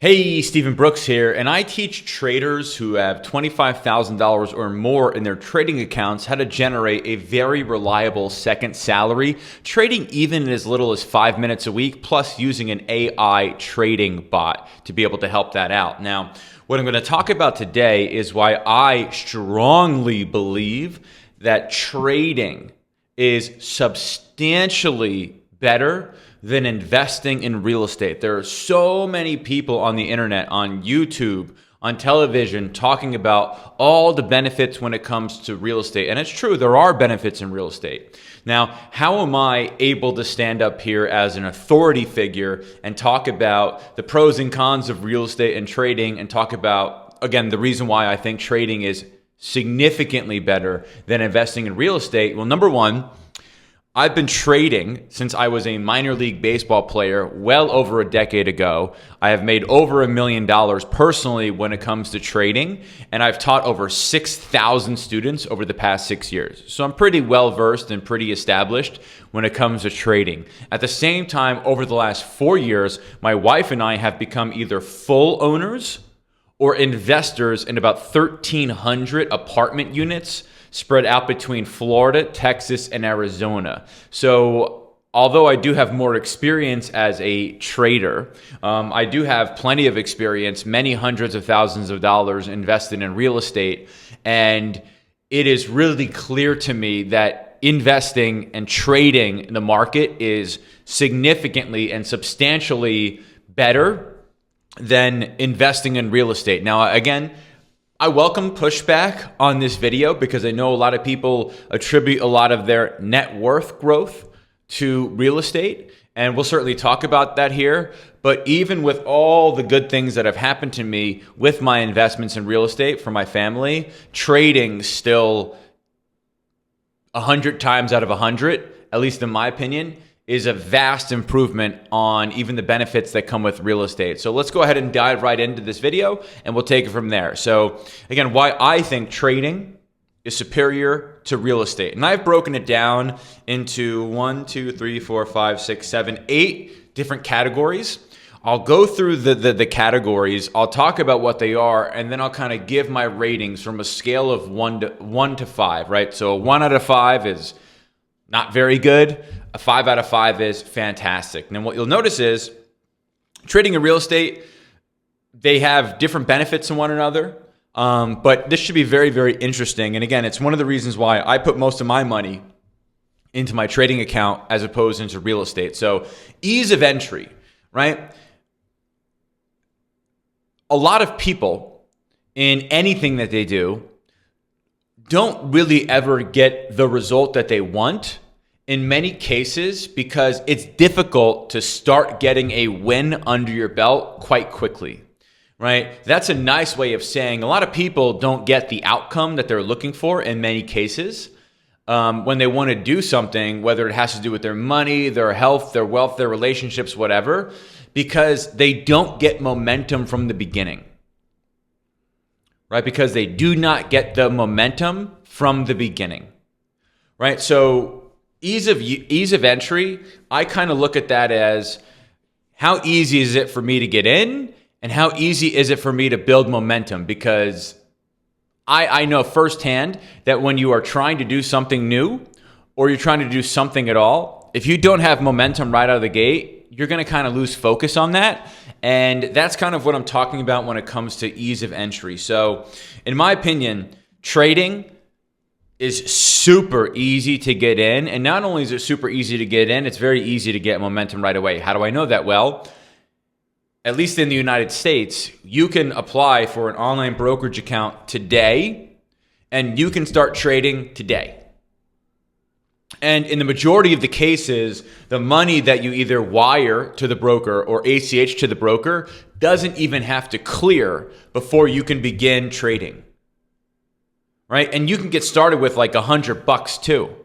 Hey, Stephen Brooks here, and I teach traders who have $25,000 or more in their trading accounts how to generate a very reliable second salary, trading even in as little as 5 minutes a week, plus using an AI trading bot to be able to help that out. Now, what I'm going to talk about today is why I strongly believe that trading is substantially better than investing in real estate. There are so many people on the internet, on YouTube, on television, talking about all the benefits when it comes to real estate. And it's true, there are benefits in real estate. Now, how am I able to stand up here as an authority figure and talk about the pros and cons of real estate and trading, and talk about, again, the reason why I think trading is significantly better than investing in real estate? Well, number one, I've been trading since I was a minor league baseball player well over a decade ago. I have made over $1 million personally when it comes to trading, and I've taught over 6,000 students over the past 6 years. So I'm pretty well versed and pretty established when it comes to trading. At the same time, over the last 4 years, my wife and I have become either full owners or investors in about 1,300 apartment units spread out between Florida, Texas, and Arizona. So although I do have more experience as a trader, I do have plenty of experience, many hundreds of thousands of dollars invested in real estate. And it is really clear to me that investing and trading in the market is significantly and substantially better than investing in real estate. Now, again, I welcome pushback on this video because I know a lot of people attribute a lot of their net worth growth to real estate, and we'll certainly talk about that here. But even with all the good things that have happened to me with my investments in real estate for my family, trading still 100 times out of 100, at least in my opinion, is a vast improvement on even the benefits that come with real estate. So let's go ahead and dive right into this video and we'll take it from there. So again, why I think trading is superior to real estate. And I've broken it down into 8 different categories. I'll go through the categories. I'll talk about what they are, and then I'll kind of give my ratings from a scale of 1 to 5, right? So 1 out of 5 is not very good. A 5 out of 5 is fantastic. And what you'll notice is trading in real estate, they have different benefits in one another. But this should be very, very interesting. And again, it's one of the reasons why I put most of my money into my trading account as opposed into real estate. So ease of entry, right? A lot of people in anything that they do don't really ever get the result that they want in many cases because it's difficult to start getting a win under your belt quite quickly, right? That's a nice way of saying a lot of people don't get the outcome that they're looking for in many cases when they want to do something, whether it has to do with their money, their health, their wealth, their relationships, whatever, because they don't get momentum from the beginning. Right? Because they do not get the momentum from the beginning, right? So ease of entry, I kind of look at that as how easy is it for me to get in and how easy is it for me to build momentum? Because I know firsthand that when you are trying to do something new or you're trying to do something at all, if you don't have momentum right out of the gate, you're going to kind of lose focus on that. And that's kind of what I'm talking about when it comes to ease of entry. So in my opinion, trading is super easy to get in. And not only is it super easy to get in, it's very easy to get momentum right away. How do I know that? Well, at least in the United States, you can apply for an online brokerage account today and you can start trading today. And in the majority of the cases, the money that you either wire to the broker or ACH to the broker doesn't even have to clear before you can begin trading, right? And you can get started with like $100 too.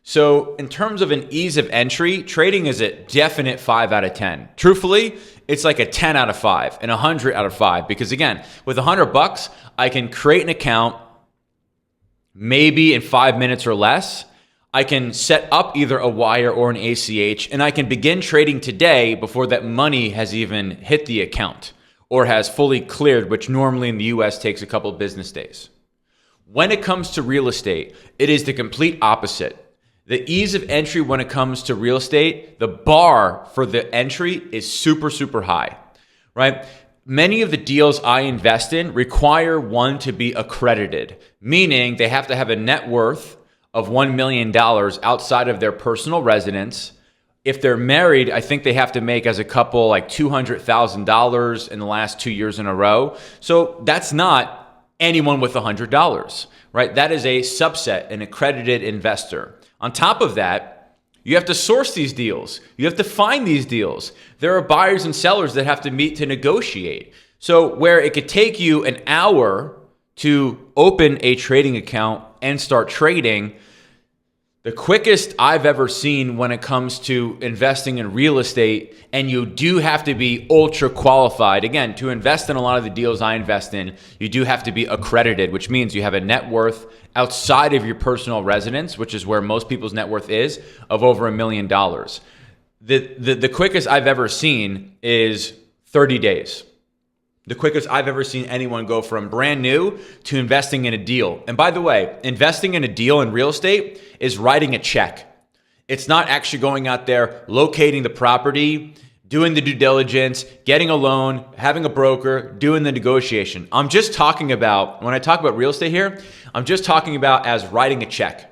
So in terms of an ease of entry, trading is a definite 5 out of 10. Truthfully, it's like a 10 out of 5 and 100 out of 5. Because again, with $100, I can create an account maybe in 5 minutes or less. I can set up either a wire or an ACH, and I can begin trading today before that money has even hit the account. or has fully cleared, which normally in the US takes a couple of business days. When it comes to real estate, it is the complete opposite. The ease of entry when it comes to real estate, the bar for the entry is super, super high, right? Many of the deals I invest in require one to be accredited, meaning they have to have a net worth of $1 million outside of their personal residence. If they're married, I think they have to make as a couple like $200,000 in the last 2 years in a row. So that's not anyone with $100, right? That is a subset, an accredited investor. On top of that, you have to source these deals. You have to find these deals. There are buyers and sellers that have to meet to negotiate. So where it could take you an hour to open a trading account and start trading, the quickest I've ever seen when it comes to investing in real estate, and you do have to be ultra qualified. Again, to invest in a lot of the deals I invest in, you do have to be accredited, which means you have a net worth outside of your personal residence, which is where most people's net worth is, of over $1 million. The quickest I've ever seen is 30 days. The quickest I've ever seen anyone go from brand new to investing in a deal. And by the way, investing in a deal in real estate is writing a check. It's not actually going out there, locating the property, doing the due diligence, getting a loan, having a broker, doing the negotiation. I'm just talking about, when I talk about real estate here, I'm just talking about as writing a check.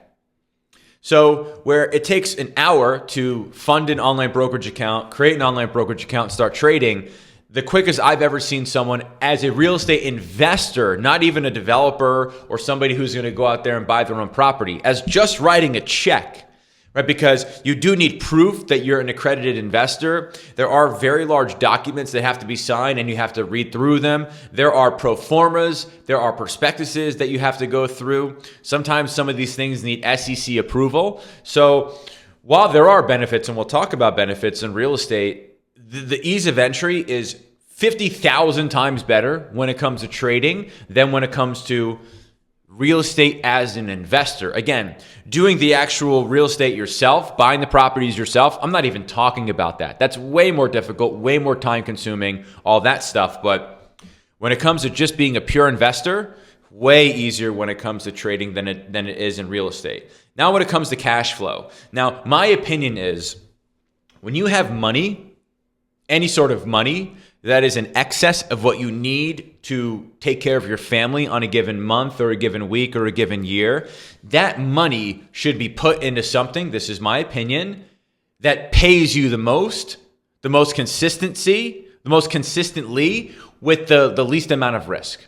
So where it takes an hour to fund an online brokerage account, create an online brokerage account, and start trading, the quickest I've ever seen someone as a real estate investor, not even a developer or somebody who's going to go out there and buy their own property, as just writing a check, right? Because you do need proof that you're an accredited investor. There are very large documents that have to be signed and you have to read through them. There are pro formas. There are prospectuses that you have to go through. Sometimes some of these things need SEC approval. So while there are benefits, and we'll talk about benefits in real estate, the ease of entry is 50,000 times better when it comes to trading than when it comes to real estate as an investor. Again, doing the actual real estate yourself, buying the properties yourself, I'm not even talking about that. That's way more difficult, way more time consuming, all that stuff. But when it comes to just being a pure investor, way easier when it comes to trading than it is in real estate. Now, when it comes to cash flow. Now, my opinion is when you have money, any sort of money that is in excess of what you need to take care of your family on a given month or a given week or a given year, that money should be put into something, this is my opinion, that pays you the most consistently with the least amount of risk.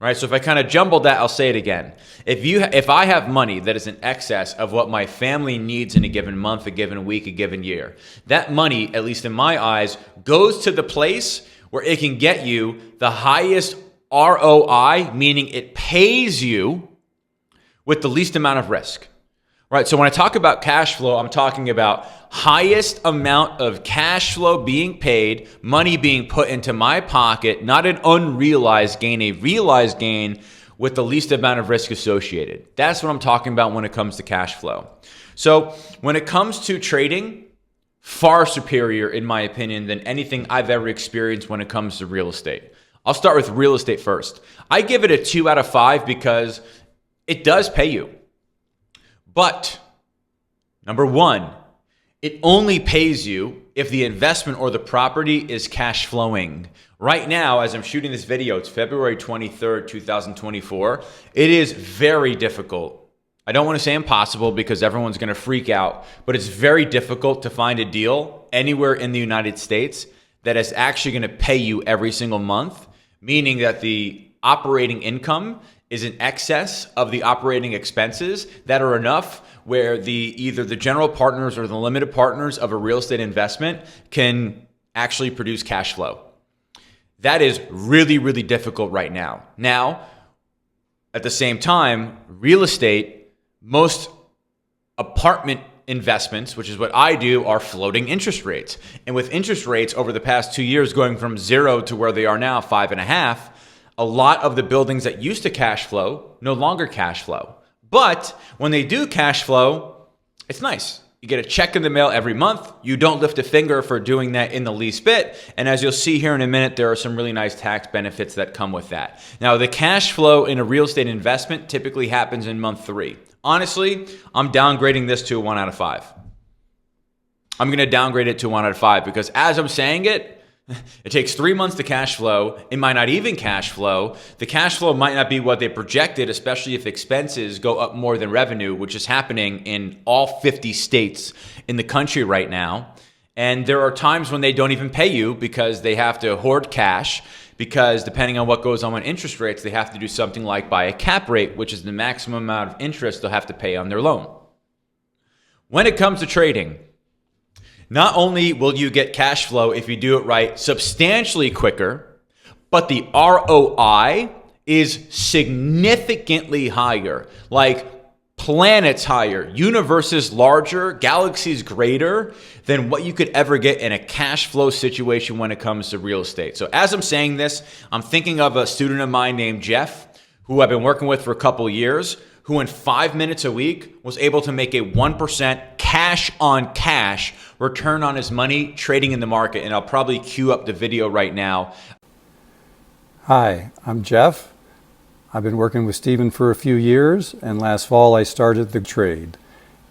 Right? So if I kind of jumbled that, I'll say it again. If I have money that is in excess of what my family needs in a given month, a given week, a given year, that money, at least in my eyes, goes to the place where it can get you the highest ROI, meaning it pays you with the least amount of risk. Right? So when I talk about cash flow, I'm talking about highest amount of cash flow being paid, money being put into my pocket, not an unrealized gain, a realized gain with the least amount of risk associated. That's what I'm talking about when it comes to cash flow. So when it comes to trading, far superior, in my opinion, than anything I've ever experienced when it comes to real estate. I'll start with real estate first. I give it a 2 out of 5 because it does pay you. But number one, it only pays you if the investment or the property is cash flowing. Right now, as I'm shooting this video, it's February 23rd, 2024. It is very difficult. I don't want to say impossible because everyone's going to freak out, but it's very difficult to find a deal anywhere in the United States that is actually going to pay you every single month, meaning that the operating income is in excess of the operating expenses that are enough where either the general partners or the limited partners of a real estate investment can actually produce cash flow. That is really, really difficult right now. Now, at the same time, real estate, most apartment investments, which is what I do, are floating interest rates. And with interest rates over the past 2 years going from 0 to where they are now, 5.5, a lot of the buildings that used to cash flow no longer cash flow. But when they do cash flow, it's nice. You get a check in the mail every month. You don't lift a finger for doing that in the least bit. And as you'll see here in a minute, there are some really nice tax benefits that come with that. Now, the cash flow in a real estate investment typically happens in month 3. Honestly, I'm downgrading this to a 1 out of 5. I'm going to downgrade it to 1 out of 5 because as I'm saying it takes 3 months to cash flow. It might not even cash flow. The cash flow might not be what they projected, especially if expenses go up more than revenue, which is happening in all 50 states in the country right now. And there are times when they don't even pay you because they have to hoard cash because depending on what goes on with interest rates, they have to do something like buy a cap rate, which is the maximum amount of interest they'll have to pay on their loan. When it comes to trading, not only will you get cash flow if you do it right substantially quicker, but the ROI is significantly higher, like planets higher, universes larger, galaxies greater than what you could ever get in a cash flow situation when it comes to real estate. So as I'm saying this, I'm thinking of a student of mine named Jeff, who I've been working with for a couple of years, who in 5 minutes a week was able to make a 1% cash on cash return on his money trading in the market. And I'll probably queue up the video right now. Hi, I'm Jeff. I've been working with Stephen for a few years, and last fall I started the trade.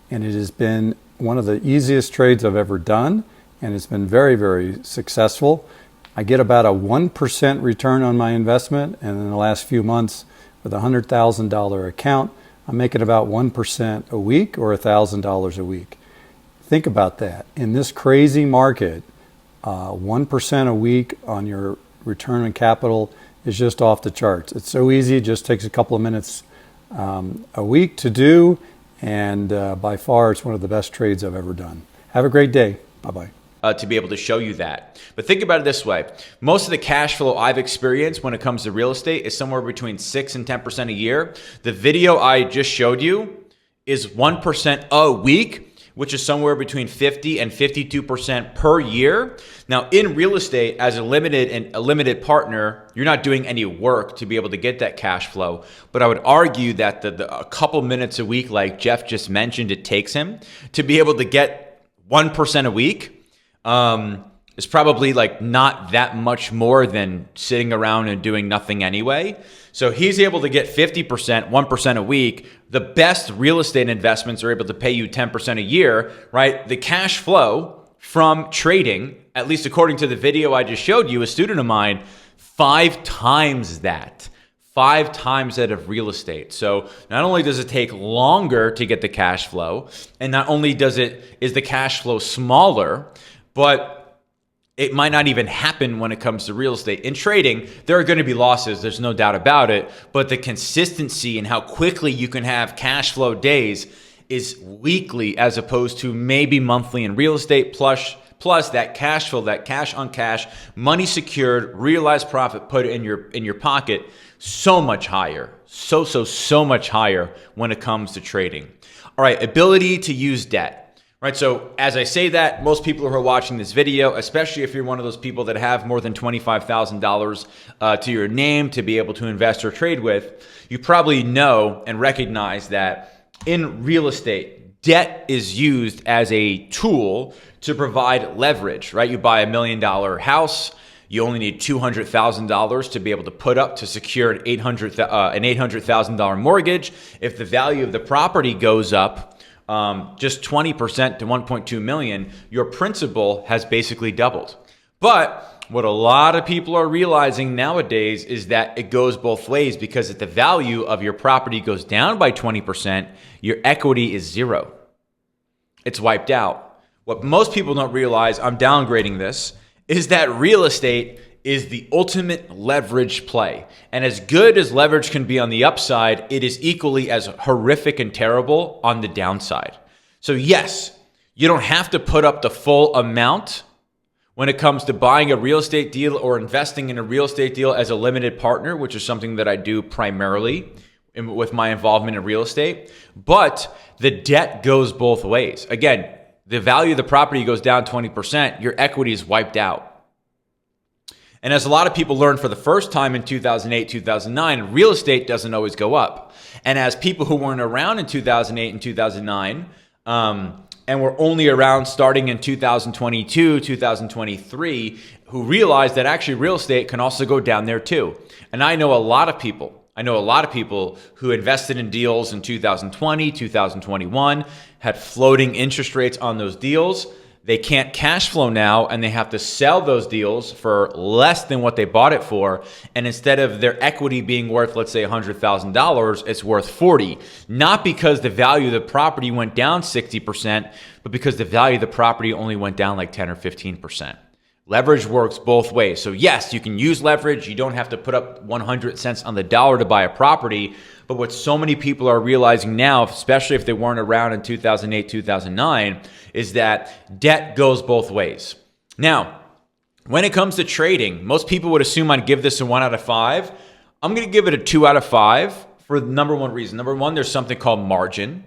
And it has been one of the easiest trades I've ever done, and it's been very, very successful. I get about a 1% return on my investment, and in the last few months with a $100,000 account, I'm making about 1% a week or $1,000 a week. Think about that. In this crazy market, 1% a week on your return on capital is just off the charts. It's so easy. It just takes a couple of minutes a week to do. And by far, it's one of the best trades I've ever done. Have a great day. Bye-bye. To be able to show you that. But think about it this way. Most of the cash flow I've experienced when it comes to real estate is somewhere between 6 and 10% a year. The video I just showed you is 1% a week, which is somewhere between 50 and 52% per year. Now, in real estate, as a limited partner, you're not doing any work to be able to get that cash flow. But I would argue that a couple minutes a week, like Jeff just mentioned, it takes him to be able to get 1% a week. Is probably like not that much more than sitting around and doing nothing anyway. So he's able to get 50%, 1% a week. The best real estate investments are able to pay you 10% a year, right? The cash flow from trading, at least according to the video I just showed you, a student of mine, 5 times that. 5 times that of real estate. So not only does it take longer to get the cash flow, and not only is the cash flow smaller, but it might not even happen when it comes to real estate. In trading, there are going to be losses. There's no doubt about it. But the consistency and how quickly you can have cash flow days is weekly as opposed to maybe monthly in real estate. Plus that cash flow, that cash on cash, money secured, realized profit put in your pocket, so much higher. So much higher when it comes to trading. All right, ability to use debt. Right, so as I say that, most people who are watching this video, especially if you're one of those people that have more than $25,000 to your name to be able to invest or trade with, you probably know and recognize that in real estate, debt is used as a tool to provide leverage, right? You buy $1 million house, you only need $200,000 to be able to put up to secure an $800,000 mortgage. If the value of the property goes up, just 20% to 1.2 million, your principal has basically doubled. But what a lot of people are realizing nowadays is that it goes both ways, because if the value of your property goes down by 20%, your equity is zero. It's wiped out. What most people don't realize, I'm downgrading this, is that real estate is the ultimate leverage play. And as good as leverage can be on the upside, it is equally as horrific and terrible on the downside. So yes, you don't have to put up the full amount when it comes to buying a real estate deal or investing in a real estate deal as a limited partner, which is something that I do primarily with my involvement in real estate. But the debt goes both ways. Again, the value of the property goes down 20%, your equity is wiped out. And as a lot of people learned for the first time in 2008, 2009, real estate doesn't always go up. And as people who weren't around in 2008 and 2009 and were only around starting in 2022, 2023, who realized that actually real estate can also go down there too. And I know a lot of people who invested in deals in 2020, 2021, had floating interest rates on those deals. They can't cash flow now, and they have to sell those deals for less than what they bought it for. And instead of their equity being worth, let's say $100,000, it's worth 40. Not because the value of the property went down 60%, but because the value of the property only went down like 10 or 15%. Leverage works both ways. So yes, you can use leverage. You don't have to put up 100 cents on the dollar to buy a property. But what so many people are realizing now, especially if they weren't around in 2008, 2009, is that debt goes both ways. Now, when it comes to trading, most people would assume I'd give this a 1 out of 5. I'm going to give it a 2 out of 5 for the number one reason. Number one, there's something called margin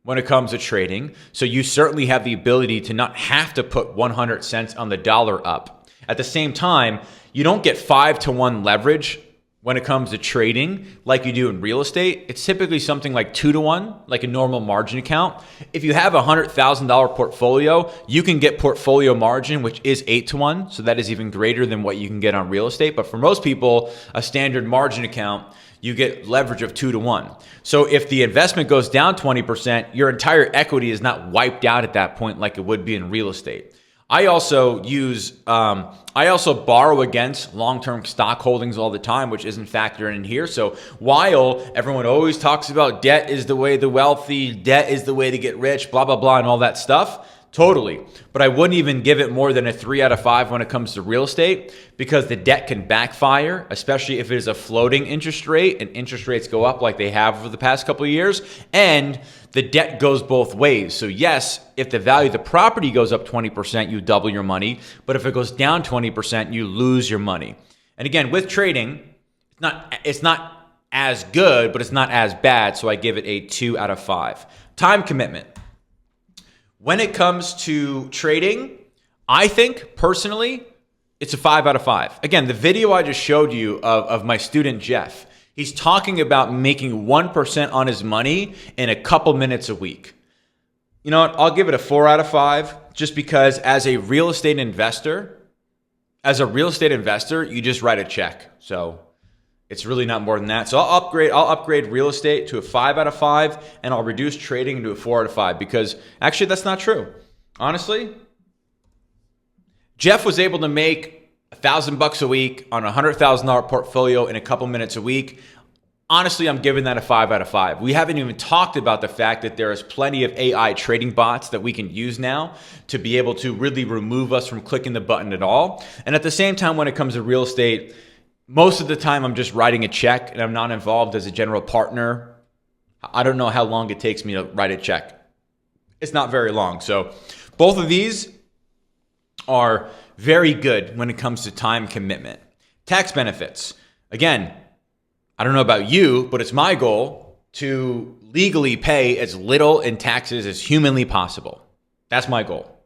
when it comes to trading. So you certainly have the ability to not have to put 100 cents on the dollar up. At the same time, you don't get 5-to-1 leverage when it comes to trading like you do in real estate. It's typically something like 2-to-1, like a normal margin account. If you have a $100,000 portfolio, you can get portfolio margin, which is 8-to-1. So that is even greater than what you can get on real estate. But for most people, a standard margin account, you get leverage of 2-to-1. So if the investment goes down 20%, your entire equity is not wiped out at that point like it would be in real estate. I also borrow against long-term stock holdings all the time, which isn't factored in here. So while everyone always talks about debt is the way the wealthy, debt is the way to get rich, blah, blah, blah, and all that stuff, totally. But I wouldn't even give it more than a 3 out of 5 when it comes to real estate, because the debt can backfire, especially if it is a floating interest rate and interest rates go up like they have over the past couple of years. And the debt goes both ways. So yes, if the value of the property goes up 20%, you double your money. But if it goes down 20%, you lose your money. And again, with trading, it's not as good, but it's not as bad. So I give it a 2 out of 5. Time commitment. When it comes to trading, I think personally, it's a 5 out of 5. Again, the video I just showed you of my student, Jeff, he's talking about making 1% on his money in a couple minutes a week. You know what? I'll give it a 4 out of 5 just because as a real estate investor, you just write a check. So it's really not more than that. So I'll upgrade real estate to a 5 out of 5, and I'll reduce trading into a 4 out of 5 because actually that's not true. Honestly, Jeff was able to make $1,000 a week on a $100,000 portfolio in a couple minutes a week. Honestly, I'm giving that a 5 out of 5. We haven't even talked about the fact that there is plenty of AI trading bots that we can use now to be able to really remove us from clicking the button at all. And at the same time, when it comes to real estate, most of the time I'm just writing a check and I'm not involved as a general partner. I don't know how long it takes me to write a check. It's not very long. So both of these are very good when it comes to time commitment. Tax benefits. Again, I don't know about you, but it's my goal to legally pay as little in taxes as humanly possible. That's my goal.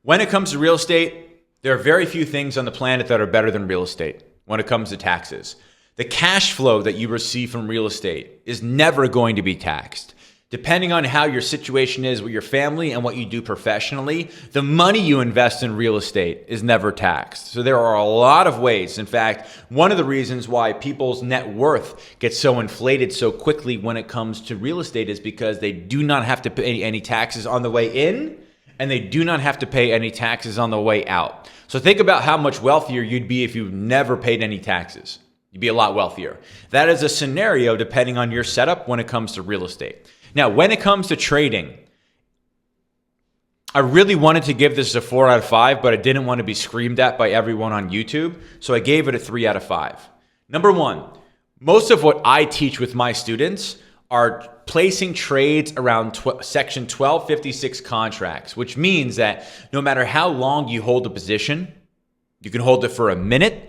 When it comes to real estate, there are very few things on the planet that are better than real estate when it comes to taxes. The cash flow that you receive from real estate is never going to be taxed. Depending on how your situation is with your family and what you do professionally, the money you invest in real estate is never taxed. So there are a lot of ways. In fact, one of the reasons why people's net worth gets so inflated so quickly when it comes to real estate is because they do not have to pay any taxes on the way in, and they do not have to pay any taxes on the way out. So think about how much wealthier you'd be if you never paid any taxes. You'd be a lot wealthier. That is a scenario depending on your setup when it comes to real estate. Now, when it comes to trading, I really wanted to give this a 4 out of 5, but I didn't want to be screamed at by everyone on YouTube, so I gave it a 3 out of 5. Number one, most of what I teach with my students are placing trades around Section 1256 contracts, which means that no matter how long you hold a position, you can hold it for a minute.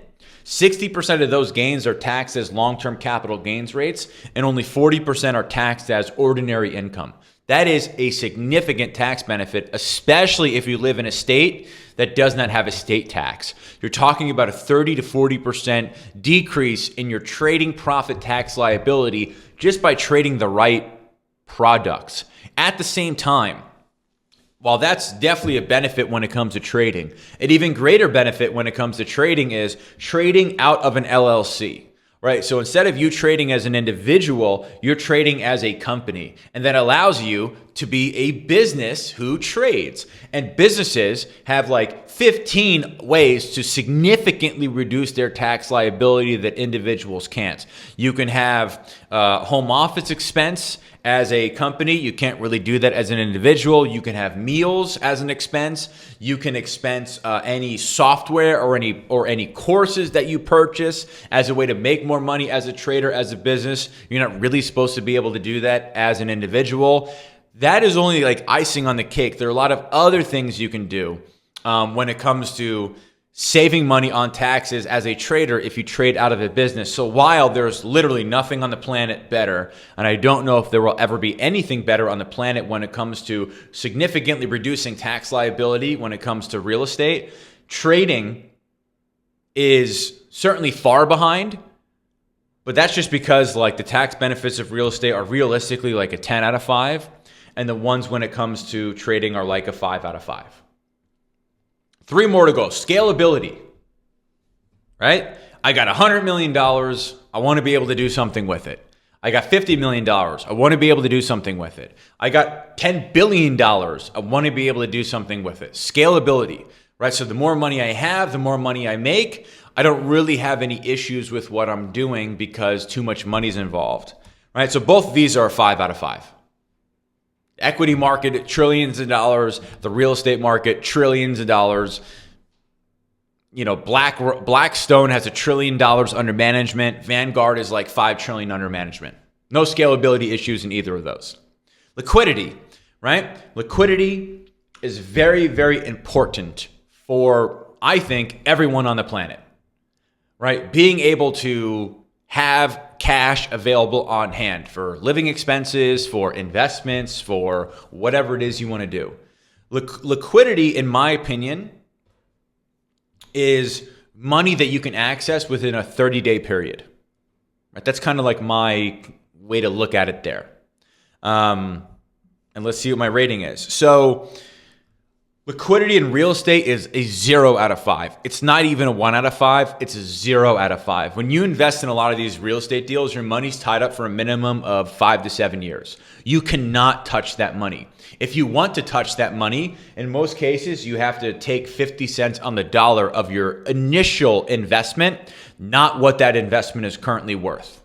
60% of those gains are taxed as long-term capital gains rates, and only 40% are taxed as ordinary income. That is a significant tax benefit, especially if you live in a state that does not have a state tax. You're talking about a 30 to 40% decrease in your trading profit tax liability just by trading the right products. At the same time, while that's definitely a benefit when it comes to trading, an even greater benefit when it comes to trading is trading out of an LLC, right? So instead of you trading as an individual, you're trading as a company. And that allows you to be a business who trades. And businesses have like 15 ways to significantly reduce their tax liability that individuals can't. You can have home office expense as a company. You can't really do that as an individual. You can have meals as an expense. You can expense any software or any courses that you purchase as a way to make more money as a trader, as a business. You're not really supposed to be able to do that as an individual. That is only like icing on the cake. There are a lot of other things you can do when it comes to saving money on taxes as a trader if you trade out of a business. So while there's literally nothing on the planet better, and I don't know if there will ever be anything better on the planet when it comes to significantly reducing tax liability when it comes to real estate, trading is certainly far behind. But that's just because like the tax benefits of real estate are realistically like a 10 out of 5. And the ones when it comes to trading are like a 5 out of 5. 3 more to go. Scalability, right? I got $100 million. I want to be able to do something with it. I got $50 million. I want to be able to do something with it. I got $10 billion. I want to be able to do something with it. Scalability, right? So the more money I have, the more money I make. I don't really have any issues with what I'm doing because too much money is involved, right? So both of these are a 5 out of 5. Equity market, trillions of dollars. The real estate market, trillions of dollars. You know, Blackstone has $1 trillion under management. Vanguard is like $5 trillion under management. No scalability issues in either of those. Liquidity, right? Liquidity is very, very important for, I think, everyone on the planet, right? Being able to have cash available on hand for living expenses, for investments, for whatever it is you want to do. Liquidity, in my opinion, is money that you can access within a 30-day period. Right? That's kind of like my way to look at it there. And let's see what my rating is. So liquidity in real estate is a 0 out of 5. It's not even a 1 out of 5. It's a 0 out of 5. When you invest in a lot of these real estate deals, your money's tied up for a minimum of 5 to 7 years. You cannot touch that money. If you want to touch that money, in most cases, you have to take 50 cents on the dollar of your initial investment, not what that investment is currently worth.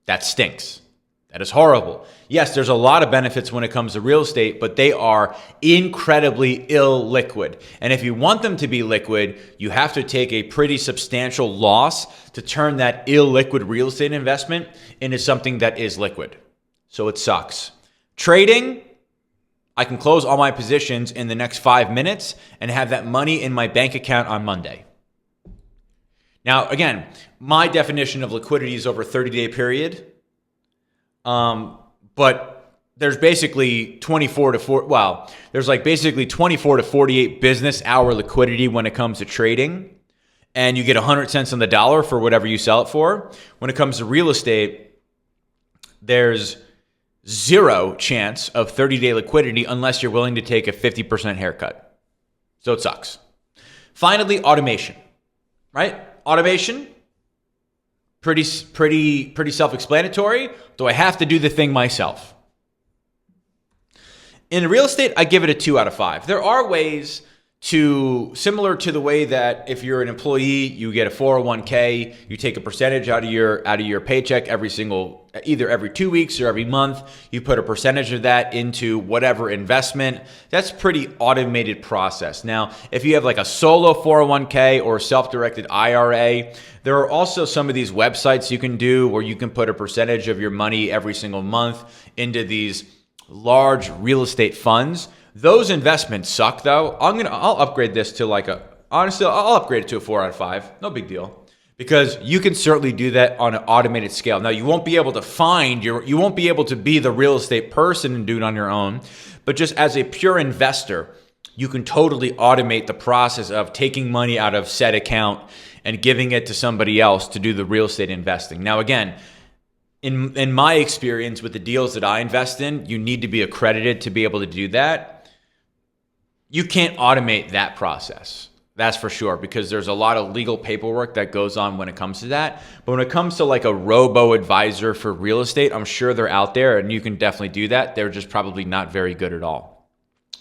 That stinks. That is horrible. Yes, there's a lot of benefits when it comes to real estate, but they are incredibly illiquid. And if you want them to be liquid, you have to take a pretty substantial loss to turn that illiquid real estate investment into something that is liquid. So it sucks. Trading, I can close all my positions in the next 5 minutes and have that money in my bank account on Monday. Now, again, my definition of liquidity is over a 30-day period. But there's basically 24 to 48 business hour liquidity when it comes to trading, and you get 100 cents on the dollar for whatever you sell it for. When it comes to real estate, there's 0 chance of 30-day liquidity unless you're willing to take a 50% haircut. So it sucks. Finally, automation, right? Automation. Pretty self-explanatory. Do I have to do the thing myself? In real estate, I give it a 2 out of 5. There are ways to, similar to the way that if you're an employee, you get a 401k, you take a percentage out of your paycheck either every 2 weeks or every month. You put a percentage of that into whatever investment. That's pretty automated process. Now, if you have like a solo 401k or self-directed IRA, there are also some of these websites you can do where you can put a percentage of your money every single month into these large real estate funds. Those investments suck though. I'll upgrade this to I'll upgrade it to a 4 out of 5. No big deal. Because you can certainly do that on an automated scale. Now, you won't be able to be the real estate person and do it on your own, but just as a pure investor, you can totally automate the process of taking money out of said account and giving it to somebody else to do the real estate investing. Now, again, In my experience with the deals that I invest in, you need to be accredited to be able to do that. You can't automate that process. That's for sure, because there's a lot of legal paperwork that goes on when it comes to that. But when it comes to like a robo-advisor for real estate, I'm sure they're out there and you can definitely do that. They're just probably not very good at all.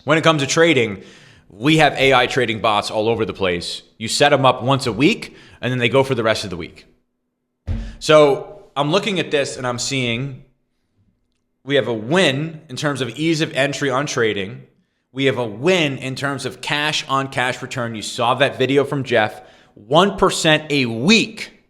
When it comes to trading, we have AI trading bots all over the place. You set them up once a week and then they go for the rest of the week. So I'm looking at this and I'm seeing we have a win in terms of ease of entry on trading. We have a win in terms of cash on cash return. You saw that video from Jeff, 1% a week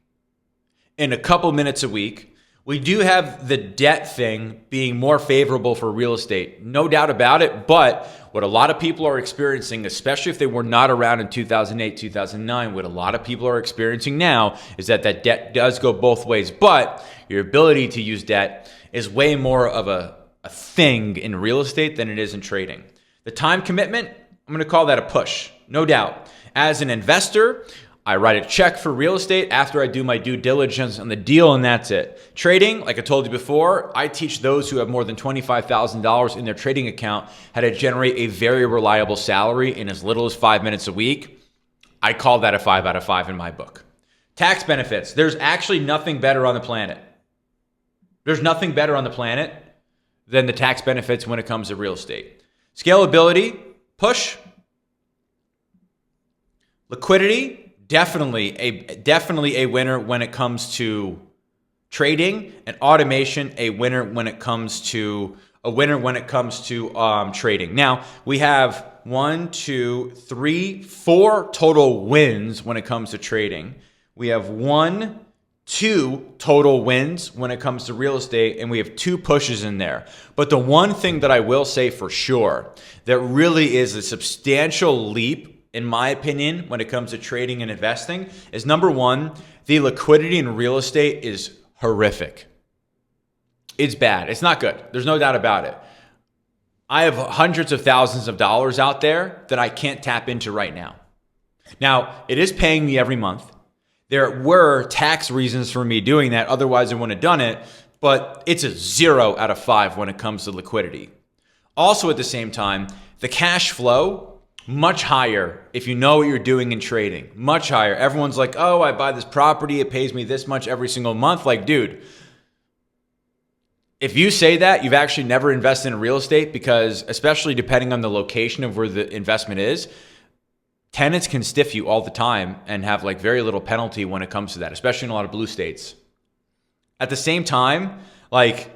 in a couple minutes a week. We do have the debt thing being more favorable for real estate, no doubt about it. But what a lot of people are experiencing, especially if they were not around in 2008, 2009, what a lot of people are experiencing now is that debt does go both ways. But your ability to use debt is way more of a thing in real estate than it is in trading. The time commitment, I'm going to call that a push, no doubt. As an investor, I write a check for real estate after I do my due diligence on the deal, and that's it. Trading, like I told you before, I teach those who have more than $25,000 in their trading account how to generate a very reliable salary in as little as 5 minutes a week. I call that a 5 out of 5 in my book. Tax benefits, there's actually nothing better on the planet. There's nothing better on the planet than the tax benefits when it comes to real estate. Scalability, push. Liquidity, definitely a winner when it comes to trading, and automation, a winner when it comes to trading. Now we have 1, 2, 3, 4 total wins when it comes to trading. We have 1, 2 total wins when it comes to real estate, and we have 2 pushes in there. But the one thing that I will say for sure that really is a substantial leap, in my opinion, when it comes to trading and investing is, number one, the liquidity in real estate is horrific. It's bad. It's not good. There's no doubt about it. I have hundreds of thousands of dollars out there that I can't tap into right now. Now, it is paying me every month. There were tax reasons for me doing that. Otherwise, I wouldn't have done it. But it's a 0 out of 5 when it comes to liquidity. Also, at the same time, the cash flow, much higher if you know what you're doing in trading. Much higher. Everyone's like, oh, I buy this property. It pays me this much every single month. Like, dude, if you say that, you've actually never invested in real estate, because especially depending on the location of where the investment is, tenants can stiff you all the time and have like very little penalty when it comes to that, especially in a lot of blue states. At the same time, like,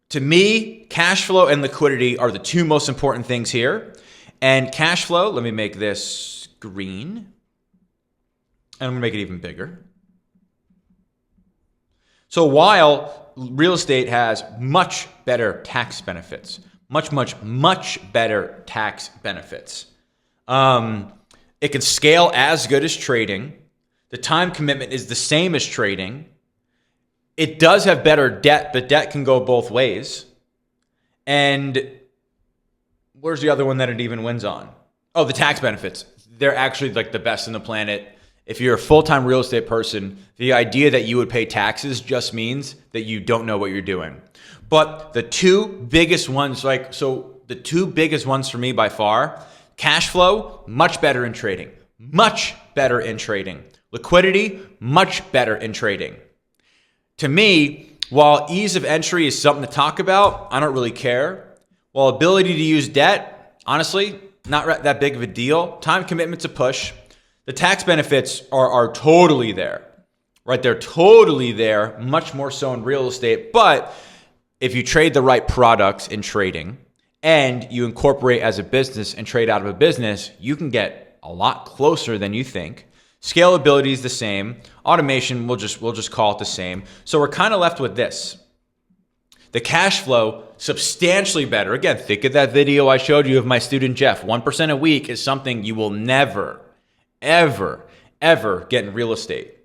to me, cash flow and liquidity are the 2 most important things here. And cash flow, let me make this green, and I'm going to make it even bigger. So while real estate has much better tax benefits, much better tax benefits, it can scale as good as trading. The time commitment is the same as trading. It does have better debt, but debt can go both ways. And where's the other one that it even wins on? Oh, the tax benefits. They're actually like the best in the planet. If you're a full-time real estate person, the idea that you would pay taxes just means that you don't know what you're doing. But the 2 biggest ones, the 2 biggest ones for me by far, cash flow, much better in trading. Much better in trading. Liquidity, much better in trading. To me, while ease of entry is something to talk about, I don't really care. While ability to use debt, honestly, not that big of a deal. Time commitment's a push. The tax benefits are totally there, right? They're totally there, much more so in real estate. But if you trade the right products in trading and you incorporate as a business and trade out of a business, you can get a lot closer than you think. Scalability is the same. Automation, we'll just call it the same. So we're kind of left with this. The cash flow, substantially better. Again, think of that video I showed you of my student Jeff. 1% a week is something you will never, ever get in real estate.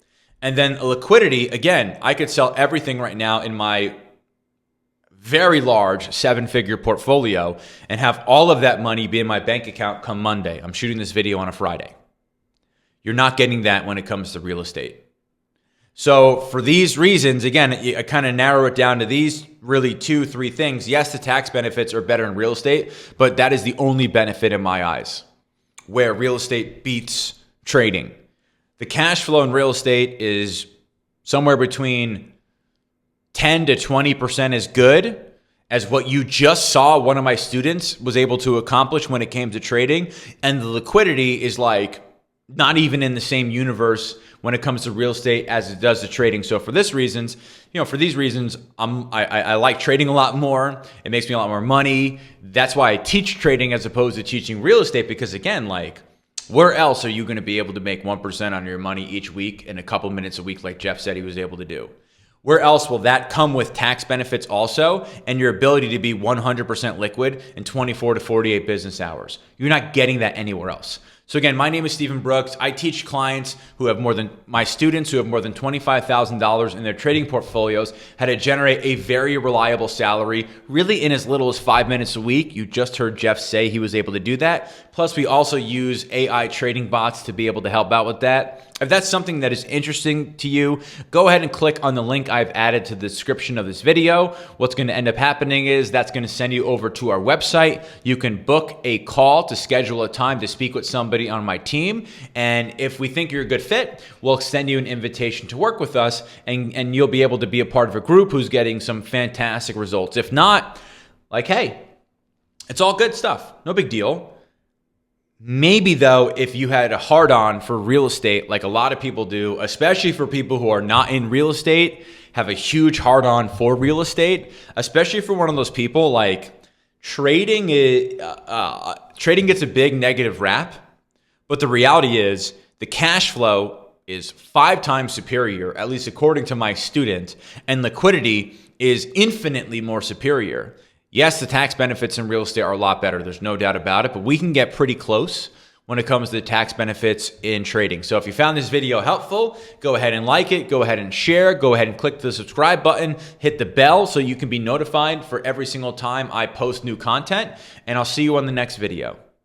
And then liquidity, again, I could sell everything right now in my very large 7-figure portfolio and have all of that money be in my bank account come Monday. I'm shooting this video on a Friday. You're not getting that when it comes to real estate. So for these reasons, again, I kind of narrow it down to these really 2-3 things. Yes, the tax benefits are better in real estate, but that is the only benefit in my eyes, where real estate beats trading. The cash flow in real estate is somewhere between 10 to 20% as good as what you just saw one of my students was able to accomplish when it came to trading. And the liquidity is like not even in the same universe when it comes to real estate as it does to trading. So for these reasons, I like trading a lot more. It makes me a lot more money. That's why I teach trading as opposed to teaching real estate, because again, like, where else are you going to be able to make 1% on your money each week in a couple minutes a week like Jeff said he was able to do? Where else will that come with tax benefits also and your ability to be 100% liquid in 24 to 48 business hours? You're not getting that anywhere else. So again, my name is Stephen Brooks. I teach clients who have my students who have more than $25,000 in their trading portfolios how to generate a very reliable salary, really in as little as 5 minutes a week. You just heard Jeff say he was able to do that. Plus, we also use AI trading bots to be able to help out with that. If that's something that is interesting to you, go ahead and click on the link I've added to the description of this video. What's going to end up happening is that's going to send you over to our website. You can book a call to schedule a time to speak with somebody on my team. And if we think you're a good fit, we'll extend you an invitation to work with us, and you'll be able to be a part of a group who's getting some fantastic results. If not, like, hey, it's all good stuff. No big deal. Maybe though, if you had a hard-on for real estate, like a lot of people do, especially for people who are not in real estate, have a huge hard-on for real estate, especially for one of those people, like trading gets a big negative rap, but the reality is the cash flow is 5 times superior, at least according to my student, and liquidity is infinitely more superior. Yes, the tax benefits in real estate are a lot better. There's no doubt about it, but we can get pretty close when it comes to the tax benefits in trading. So if you found this video helpful, go ahead and like it, go ahead and share, go ahead and click the subscribe button, hit the bell so you can be notified for every single time I post new content, and I'll see you on the next video.